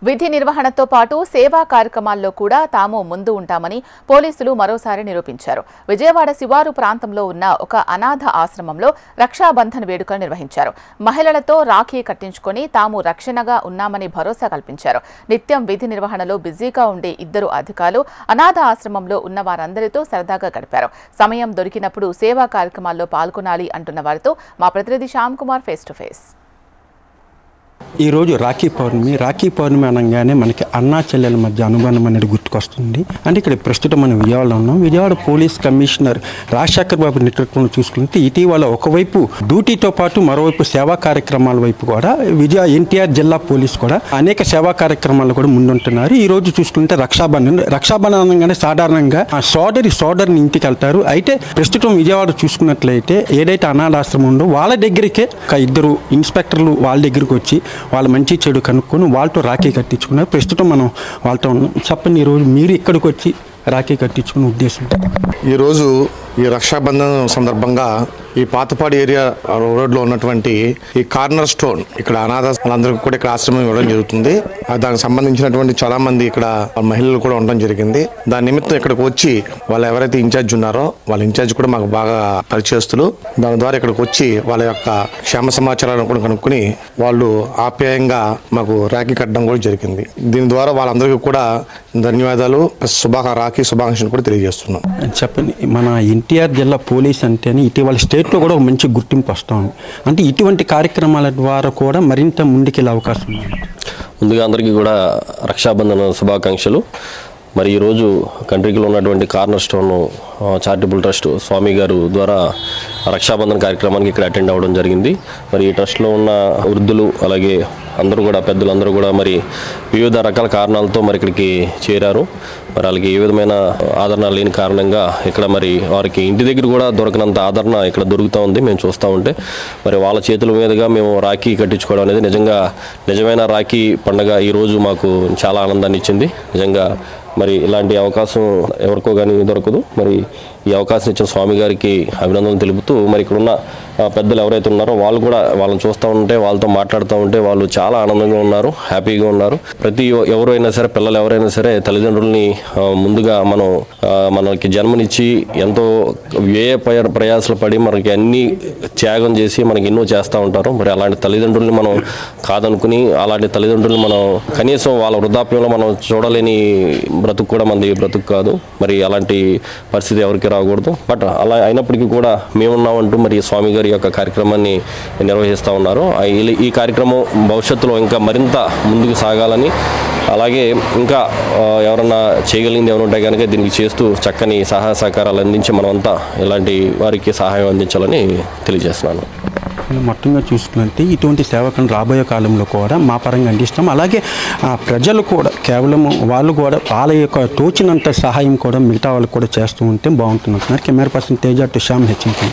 విధి నిర్వహణతో పాటు సేవా కార్యక్రమాల్లో కూడా తాము ముందు ఉంటామని పోలీసులు మరోసారి నిరూపించారు. విజయవాడ శివారు ప్రాంతంలో ఉన్న ఒక అనాథ ఆశ్రమంలో రక్షాబంధన్ వేడుకలు నిర్వహించారు. మహిళలతో రాఖీ కట్టించుకొని తాము రక్షణగా ఉన్నామని భరోసా కల్పించారు. నిత్యం విధి నిర్వహణలో బిజీగా ఉండే ఇద్దరు అధికారులు అనాథ ఆశ్రమంలో ఉన్న వారందరితో సరదాగా గడిపారు. సమయం దొరికినప్పుడు సేవా కార్యక్రమాల్లో పాల్గొనాలి అంటున్న వారితో మా ప్రతినిధి Shyam Kumar face to face. ఈ రోజు రాఖీ పౌర్ణమి అనగానే మనకి అన్నా చెల్లెల మధ్య అనుబంధం అనేది గుర్తుకొస్తుంది. అంటే ఇక్కడ ప్రస్తుతం మనం విజయవాడలో ఉన్నాం. విజయవాడ పోలీస్ కమిషనర్ రాజశేఖర్ బాబు నేతృత్వంలో చూసుకుంటే ఇటీవల ఒకవైపు డ్యూటీతో పాటు మరోవైపు సేవా కార్యక్రమాల వైపు కూడా ఎన్టీఆర్ జిల్లా పోలీస్ కూడా అనేక సేవా కార్యక్రమాలు కూడా ముందుంటున్నారు. ఈ రోజు చూసుకుంటే రక్షాబంధన్ అనగానే సాధారణంగా సోదరిని ఇంటికి వెళ్తారు. అయితే ప్రస్తుతం విజయవాడ చూసుకున్నట్లయితే ఏదైతే అనాథాశ్రమం ఉందో వాళ్ళ దగ్గరికే ఒక ఇద్దరు ఇన్స్పెక్టర్లు వాళ్ళ దగ్గరికి వచ్చి వాళ్ళ మంచి చెడు కనుక్కొని వాళ్ళతో రాఖీ కట్టించుకున్నారు. ప్రస్తుతం మనం వాళ్ళతో ఉన్నాం. చెప్పండి, ఈరోజు మీరు ఇక్కడికి వచ్చి రాఖీ కట్టించుకునే ఉద్దేశం? ఈరోజు ఈ రక్షాబంధన్ సందర్భంగా ఈ పాతపాడు ఏరియా రోడ్లో ఉన్నటువంటి ఈ కార్నర్ స్టోన్ ఇక్కడ అనాథాలందరికీ కూడా ఇక్కడ ఆశ్రమం ఇవ్వడం జరుగుతుంది. దానికి సంబంధించినటువంటి చాలా మంది ఇక్కడ మహిళలు కూడా ఉండడం జరిగింది. దాని నిమిత్తం ఇక్కడికి వచ్చి వాళ్ళు ఎవరైతే ఇన్ఛార్జ్ ఉన్నారో వాళ్ళ ఇన్ఛార్జ్ కూడా మాకు బాగా పరిచయస్తులు. దాని ద్వారా ఇక్కడికి వచ్చి వాళ్ళ యొక్క క్షేమ సమాచారాన్ని కూడా కనుక్కొని వాళ్ళు ఆప్యాయంగా మాకు రాఖీ కట్టడం కూడా జరిగింది. దీని ద్వారా వాళ్ళందరికీ కూడా ధన్యవాదాలు, రాఖీ శుభాకాంక్షలు కూడా తెలియజేస్తున్నాం. చెప్పండి, మన ఎన్టీఆర్ జిల్లా పోలీస్ అంటేనే ఇటీవల స్టేట్లో కూడా ఒక మంచి గుర్తింపు వస్తుంది. అంటే ఇటువంటి కార్యక్రమాల ద్వారా కూడా మరింత ముందుకెళ్ళే అవకాశం ఉంది. ముందుగా అందరికీ కూడా రక్షాబంధన శుభాకాంక్షలు. మరి ఈరోజు కంట్రీలో ఉన్నటువంటి కార్నర్ స్టోన్ చారిటబుల్ ట్రస్ట్ స్వామి గారు ద్వారా రక్షాబంధన్ కార్యక్రమానికి ఇక్కడ అటెండ్ అవ్వడం జరిగింది. మరి ఈ ట్రస్ట్లో ఉన్న వృద్ధులు అలాగే అందరూ కూడా పెద్దలందరూ కూడా మరి వివిధ రకాల కారణాలతో మరి ఇక్కడికి చేరారు. మరి వాళ్ళకి ఏ విధమైన ఆదరణ లేని కారణంగా ఇక్కడ మరి వారికి ఇంటి దగ్గర కూడా దొరకనంత ఆదరణ ఇక్కడ దొరుకుతూ ఉంది. మేము చూస్తూ ఉంటే మరి వాళ్ళ చేతుల మీదుగా మేము రాఖీ కట్టించుకోవడం అనేది నిజమైన రాఖీ పండుగ ఈరోజు మాకు చాలా ఆనందాన్ని ఇచ్చింది. నిజంగా మరి ఇలాంటి అవకాశం ఎవరికో కానీ దొరకదు. మరి ఈ అవకాశం ఇచ్చిన స్వామి గారికి అభినందనలు తెలుపుతూ మరి ఇక్కడున్న పెద్దలు ఎవరైతే ఉన్నారో వాళ్ళు కూడా వాళ్ళని చూస్తూ ఉంటే వాళ్ళతో మాట్లాడుతూ ఉంటే వాళ్ళు చాలా ఆనందంగా ఉన్నారు, హ్యాపీగా ఉన్నారు. ఎవరైనా సరే పిల్లలు ఎవరైనా సరే తల్లిదండ్రుల్ని ముందుగా మనకి జన్మనిచ్చి ఎంతో ప్రయాసలు పడి మనకి అన్ని త్యాగం చేసి మనకి ఎన్నో చేస్తూ ఉంటారు. మరి అలాంటి తల్లిదండ్రుల్ని మనం కాదనుకుని అలాంటి తల్లిదండ్రుల్ని మనం కనీసం వాళ్ళ వృద్ధాప్యంలో మనం చూడలేని బ్రతుకు కూడా మనది బ్రతుకు కాదు. మరి అలాంటి పరిస్థితి ఎవరికి రాకూడదు. బట్ అలా అయినప్పటికీ కూడా మేమున్నామంటూ మరి స్వామి గారి యొక్క కార్యక్రమాన్ని నిర్వహిస్తూ ఉన్నారు. ఈ కార్యక్రమం భవిష్యత్తులో ఇంకా మరింత ముందుకు సాగాలని, అలాగే ఇంకా ఎవరన్నా చేయగలిగింది ఎవరుంటే కనుక దీనికి చేస్తూ చక్కని సహాయ సహకారాలు అందించి మనమంతా ఇలాంటి వారికి సహాయం అందించాలని తెలియజేస్తున్నాను. మొత్తంగా చూసుకుంటే ఇటువంటి సేవకులను రాబోయే కాలంలో కూడా మా పరంగా అందిస్తాం. అలాగే ప్రజలు కూడా కేవలం వాళ్ళు కూడా వాళ్ళ యొక్క తోచినంత సహాయం కూడా మిగతా వాళ్ళకు కూడా చేస్తూ ఉంటే బాగుంటుంది అంటున్నారు. Camera person Teja to Shyam HMP.